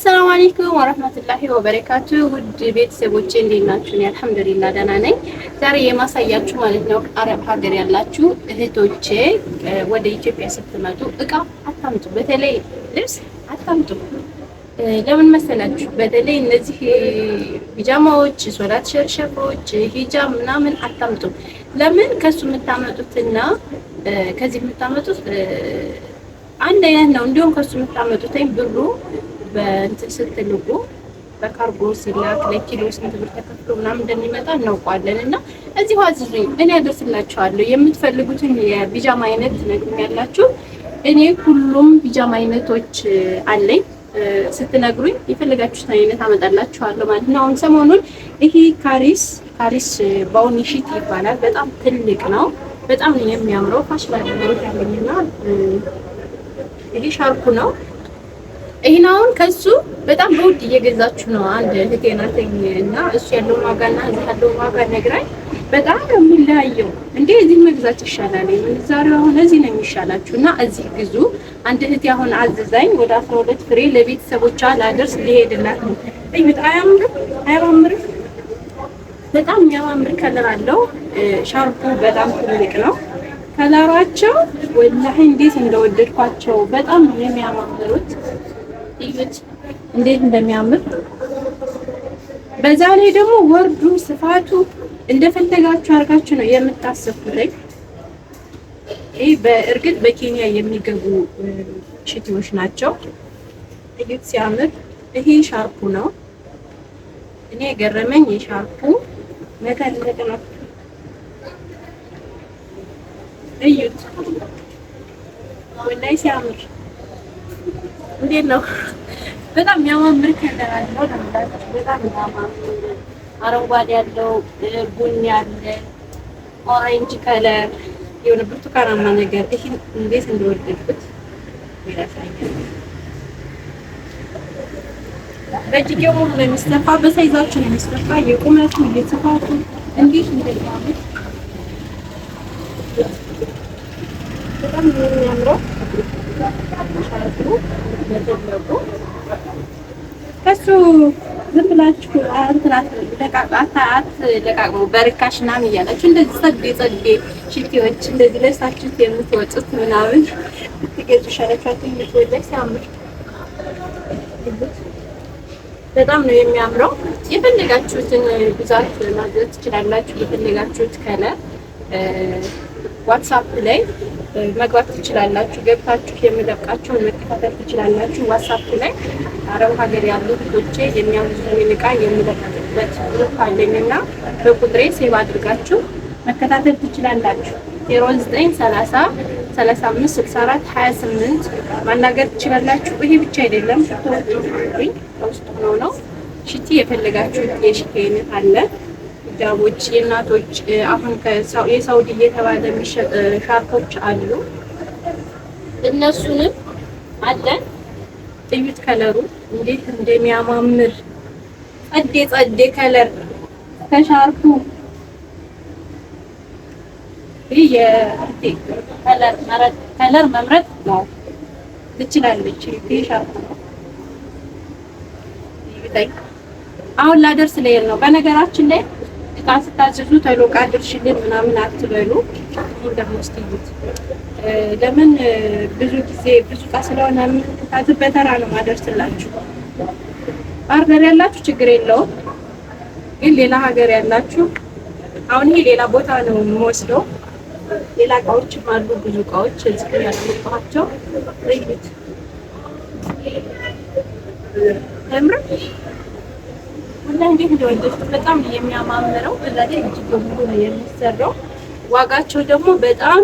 አሰላሙ አለይኩም ወራህመቱላሂ ወበረካቱ። ውድ ቤተሰቦቼ እንዴት ናችሁ? እኔ አልሐምዱሊላህ ደህና ነኝ። ዛሬ የማሳያችሁ ማለት ነው አረብ ሀገር ያላችሁ እህቶቼ ወደ ኢትዮጵያ ስትመጡ እቃ አታምጡ፣ በተለይ ልብስ አታምጡ። ለምን መሰላችሁ? በተለይ እነዚህ ቢጃማዎች፣ ሶላት ሸርሸፎች፣ ሂጃብ ምናምን አታምጡ። ለምን ከሱ የምታመጡትና ከዚህ የምታመጡት አንድ አይነት ነው። እንዲሁም ከሱ የምታመጡት ብሩ በእንትን ስትልቁ በካርጎ ሲላክ ለኪሎ ስንት ብር ተከፍሎ ምናምን እንደሚመጣ እናውቀዋለን። እና እዚሁ አዝዙኝ፣ እኔ አደርስላችኋለሁ። የምትፈልጉትን የቢጃማ አይነት ትነግሩኛላችሁ። እኔ ሁሉም ቢጃማ አይነቶች አለኝ። ስትነግሩኝ የፈለጋችሁትን አይነት አመጣላችኋለሁ ማለት ነው። አሁን ሰሞኑን ይሄ ካሪስ ባውኒ ሺት ይባላል። በጣም ትልቅ ነው። በጣም ነው የሚያምረው። ፋሽን አድርገውት ያለኝና ይሄ ሻርፑ ነው። ይሄን አሁን ከሱ በጣም በውድ እየገዛችሁ ነው። አንድ እህቴ ናት እና እሱ ያለውን ዋጋና እዚህ ያለውን ዋጋ ነግራኝ በጣም የሚለያየው እንዴ እዚህ መግዛት ይሻላል። ምንዛሬው አሁን እዚህ ነው የሚሻላችሁ እና እዚህ ግዙ። አንድ እህቴ አሁን አዝዛኝ ወደ 12 ፍሬ ለቤተሰቦቿ ላደርስ ሊሄድላት ነው። እዩት፣ አያምርም? በጣም የሚያማምር ከለር አለው። ሻርፑ በጣም ትልቅ ነው። ከለራቸው ወላሂ እንዴት እንደወደድኳቸው በጣም ነው የሚያማምሩት። እዩት እንዴት እንደሚያምር። በዛ ላይ ደግሞ ወርዱ ስፋቱ እንደፈለጋችሁ አድርጋችሁ ነው የምታሰፉልኝ። ይሄ በእርግጥ በኬንያ የሚገቡ ሽቲዎች ናቸው። እዩት ሲያምር። ይሄ ሻርፑ ነው። እኔ የገረመኝ የሻርፑ መተለቅ ነው። እዩት ወላሂ ሲያምር እንዴት ነው! በጣም የሚያማምር ከለር አለው። በጣም የሚያማምር አረንጓዴ ያለው፣ ቡኒ ያለ፣ ኦሬንጅ ከለር የሆነ ብርቱካናማ ነገር። ይሄ እንዴት እንደወደድኩት ይላሳኛል። በእጅጌው ሙሉ ነው የሚሰፋ፣ በሳይዛችሁ ነው የሚሰፋ። የቁመቱ የስፋቱ እንዴት እንደሚያምር በጣም የሚያምረው ከሱ ዝም ብላችሁ ለቃቅሙ በርካሽ ምናምን እያላችሁ እንደዚህ ጸዴ ሽቲዎች እንደዚህ ለሳችሁት የምትወጡት ምናምን ትገዙ ሻላችሁ። የምትወደድ ሲያምር በጣም ነው የሚያምረው። የፈለጋችሁትን ብዛት ማዘዝ ትችላላችሁ። የፈለጋችሁት ከለር ዋትስአፕ ላይ መግባት ትችላላችሁ። ገብታችሁ የምለቃቸውን መከታተል ትችላላችሁ። ዋትስአፕ ላይ አረብ ሀገር ያሉ ልጆቼ የሚያዙትን ዕቃ የምለቅበት ግሩፕ አለኝና በቁጥሬ ሴቭ አድርጋችሁ መከታተል ትችላላችሁ። 0930 35 64 28 ማናገር ትችላላችሁ። ይሄ ብቻ አይደለም፣ ሽቶዎቹኝ ውስጥ ነው። ሽቲ የፈለጋችሁት የሽቲ አይነት አለ። ሂጃቦች፣ የእናቶች አሁን የሳውዲ እየተባለ የሚሸጥ ሻርፖች አሉ። እነሱንም አለን። እዩት ከለሩ እንዴት እንደሚያማምር ጸዴ ከለር ከሻርፑ። ይህ ከለር መምረጥ ነው ትችላለች። ይህ ሻርፕ ነው። አሁን ላደርስ ልሄድ ነው። በነገራችን ላይ እቃ ስታዝዙ ተሎ እቃ ድርሽልን ምናምን አትበሉ። እንደምትይዩት ለምን ብዙ ጊዜ ብዙ እቃ ስለሆነ የምትታዝብ በተራ ነው ማደርስላችሁ። ሀገር ያላችሁ ችግር የለውም፣ ግን ሌላ ሀገር ያላችሁ አሁን ይሄ ሌላ ቦታ ነው የምወስደው። ሌላ እቃዎችም አሉ፣ ብዙ እቃዎች እዚህ ያሉባቸው። እዩት ተምር ወላሂ እንዴት እንደወደድኩት በጣም የሚያማምረው። በዛ ላይ እጅግ ብዙ ነው የሚሰራው። ዋጋቸው ደግሞ በጣም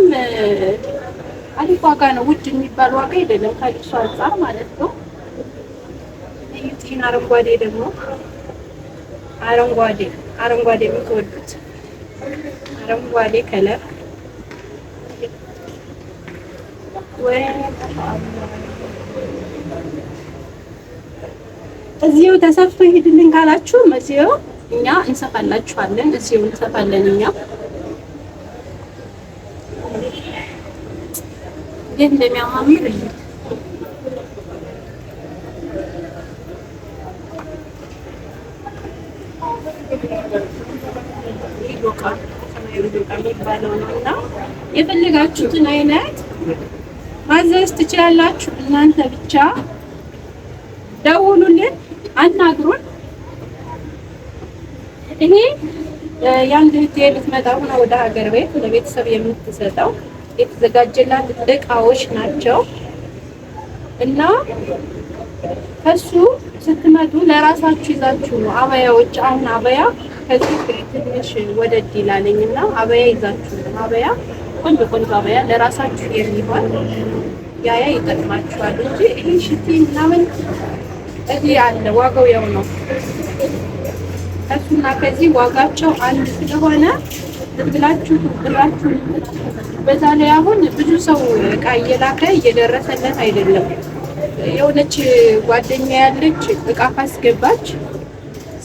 አሪፍ ዋጋ ነው። ውድ የሚባል ዋጋ አይደለም ከልብሱ አንፃር ማለት ነው። ይሄን አረንጓዴ ደግሞ አረንጓዴ የምትወዱት አረንጓዴ ከለር ወይ እዚሁ ተሰፍቶ ይሄድልን ካላችሁ እዚሁ እኛ እንሰፋላችኋለን። እዚሁ እንሰፋለን እኛ። እንዴት እንደሚያማምር ዶቃ ሰማያዊ ዶቃ የሚባለው ነው እና የፈለጋችሁትን አይነት ማዘዝ ትችላላችሁ። እናንተ ብቻ ደውሉልን፣ አናግሩን። ይሄ የአንድ እህቴ ልትመጣ ሆና ወደ ሀገር ቤት ለቤተሰብ የምትሰጠው የተዘጋጀላት እቃዎች ናቸው እና ከሱ ስትመጡ ለራሳችሁ ይዛችሁ ነው። አበያዎች አሁን አበያ ከዚህ ትንሽ ወደድ ይላለኝና አበያ ይዛችሁ ነው። አበያ ቆንጆ ቆንጆ አበያ ለራሳችሁ የሚሆን ያያ ይጠቅማችኋል እንጂ ይሄ ሽቲ ምናምን እዚህ አለ ዋጋው ያው ነው። እሱና ከዚህ ዋጋቸው አንድ ስለሆነ ብላችሁ ብራችሁ በዛ ላይ አሁን ብዙ ሰው እቃ እየላከ እየደረሰለት አይደለም። የሆነች ጓደኛ ያለች እቃ ካስገባች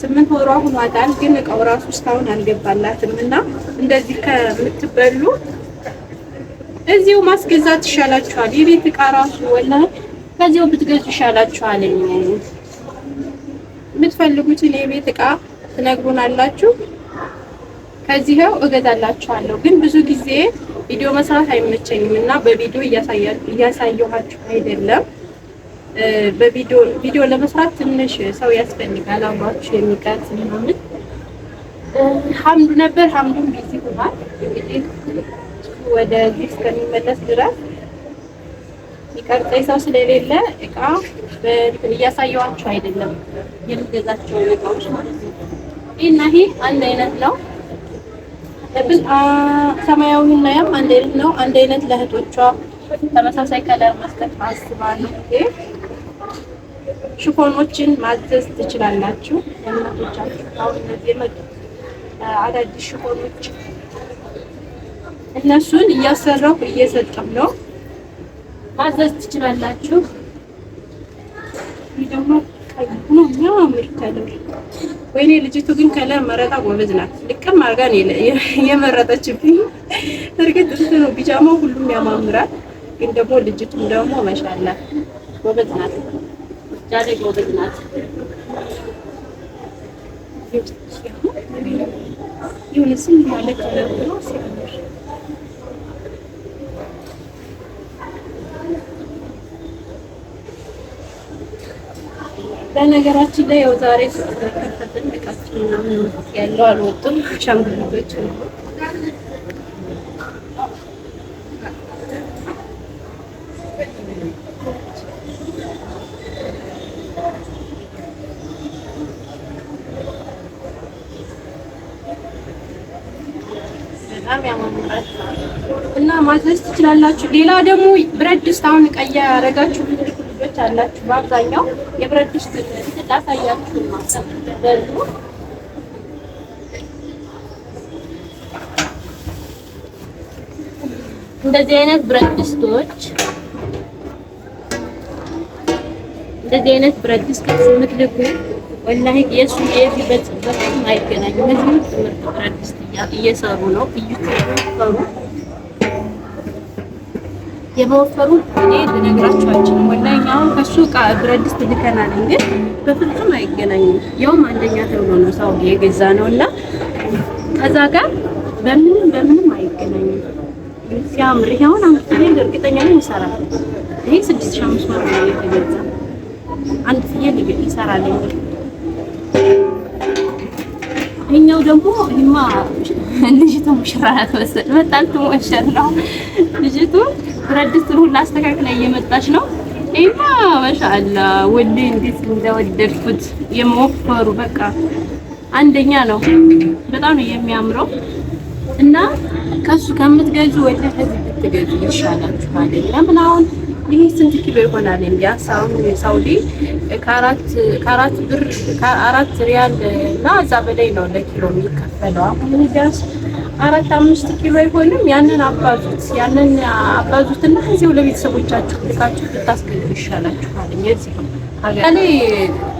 8 ወሯ ሆኗታል፣ ግን እቃው ራሱ እስካሁን አልገባላትም እና እንደዚህ ከምትበሉ እዚሁ ማስገዛት ይሻላችኋል። የቤት እቃ ራሱ ወላሂ ከዚሁ ብትገዙ ይሻላችኋል። የምትፈልጉትን የቤት እቃ ትነግሩናላችሁ፣ ከዚህው እገዛላችኋለሁ። ግን ብዙ ጊዜ ቪዲዮ መስራት አይመቸኝም እና በቪዲዮ እያሳየኋችሁ አይደለም። ቪዲዮ ለመስራት ትንሽ ሰው ያስፈልጋል፣ አብሯችሁ የሚቀርጽ ምናምን። ሀምዱ ነበር፣ ሀምዱን ቢዚ ሆኗል። እንግዲህ ወደዚህ እስከሚመለስ ድረስ የሚቀርጸኝ ሰው ስለሌለ እቃ እያሳየኋችሁ አይደለም፣ የምገዛቸው እቃዎች ማለት ነው። ይሄና ይሄ አንድ አይነት ነው። ሰማያዊና ያም አንድ አይነት ነው። አንድ አይነት ለእህቶቿ ተመሳሳይ ከለር መስጠት አስባለሁ። ሽፎኖችን ማዘዝ ትችላላችሁ። ለእናቶቻችሁ አሁን እነዚህ የመጡት አዳዲስ ሽፎኖች እነሱን እያሰራሁ እየሰጠሁ ነው። ማዘዝ ትችላላችሁ። ይህ ደግሞ ቀይ ነው የሚያምር ከለር። ወይኔ ልጅቱ ግን ከለር መረጣ ጎበዝ ናት። ልቅም አድርጋ ነው የመረጠችብኝ። እርግጥ እንትን ነው ቢጃማው ሁሉም ያማምራል፣ ግን ደግሞ ልጅቱም ደግሞ ማሻአላ ጎበዝ ናት። ዛሬ ጎበዝ ናት። ይሁንስም ማለት ነው ሲያምር። በነገራችን ላይ ያው ዛሬ ከፈተን እቃችን ምናምን ያለው አልወጡም። ሻምብሎች ነው በጣም ያማምራል እና ማዘዝ ትችላላችሁ። ሌላ ደግሞ ብረት ድስት አሁን ቀይ ያደረጋችሁ ልጆች አላችሁ። በአብዛኛው የብረት ድስት ላሳያችሁ ማሰበሉ እንደዚህ አይነት ብረት ድስቶች የምትልኩ ወላሂ የሱ የዚህ በጣም አይገናኝም። እዚህ ትምህርት ብረት ድስት እየሰሩ ነው። የመወፈሩ እኔ ልነግራችሁ አልችልም። ወላሂ አሁን ከሱ ብረት ድስት ልከናል፣ ግን በፍጹም አይገናኝም። ያውም አንደኛ ተብሎ ነው ሰው የገዛ ነውና ከዛ ጋር በምንም አይገናኝም። ሲያምር ይሄውን አምጥቼ እርግጠኛ ነኝ ይሰራል። ይሄ 6500 ነው የተገዛ። አንድ ፍየል ይሰራል። ይሄኛው ደግሞ ይማ ልጅቱ ሙሽራ ናት መሰል በጣም ትሞሸር ነው ልጅቱ። ብረት ድስቱን ሁሉ አስተካክላ እየመጣች ነው። ይሄማ ማሻአላ ወልዴ እንዴት እንደወደድኩት የመወፈሩ በቃ አንደኛ ነው። በጣም ነው የሚያምረው እና ከሱ ከምትገዙ ወይ ከዚህ ብትገዙ ይሻላችኋል። ለምን አሁን ይሄ ስንት ኪሎ ይሆናል? እንዴ ሳውዲ ከአራት ሪያል እና እዛ በላይ ነው ለኪሎ የሚከፈለው። አሁን ቢያንስ 4-5 ኪሎ አይሆንም? ያንን አባዙትና እዚሁ ለቤተሰቦቻችሁ ልካችሁ ብታስገዙ ይሻላችኋል። እዚህ ሀገር ላይ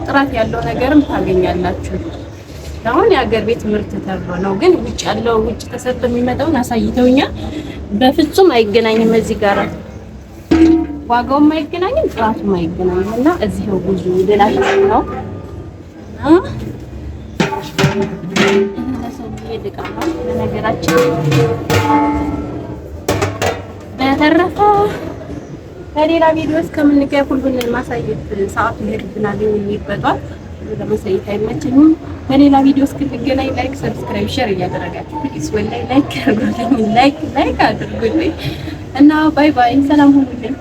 ጥራት ያለው ነገርም ታገኛላችሁ። አሁን የሀገር ቤት ምርት ተብሎ ነው፣ ግን ውጭ ተሰርቶ የሚመጣውን አሳይተውኛል። በፍጹም አይገናኝም። እዚህ ጋር ዋጋውም አይገናኝም፣ ጥራቱም አይገናኝም እና እዚህው ብዙ ልላችሁ ነው። ለሰው ይልቃል በነገራችን። በተረፈ በሌላ ቪዲዮ እስከምንገናኝ ሁሉንም ማሳየት ሰዓቱ ይሄድብናል የሚበጣው ለማሳየት አይመቸኝም። በሌላ ቪዲዮ እስክንገናኝ ላይክ፣ ሰብስክራይብ፣ ሼር እያደረጋችሁ ፕሊዝ ወላሂ ላይክ አድርጉልኝ እና ባይ ባይ። ሰላም ሁኑልኝ።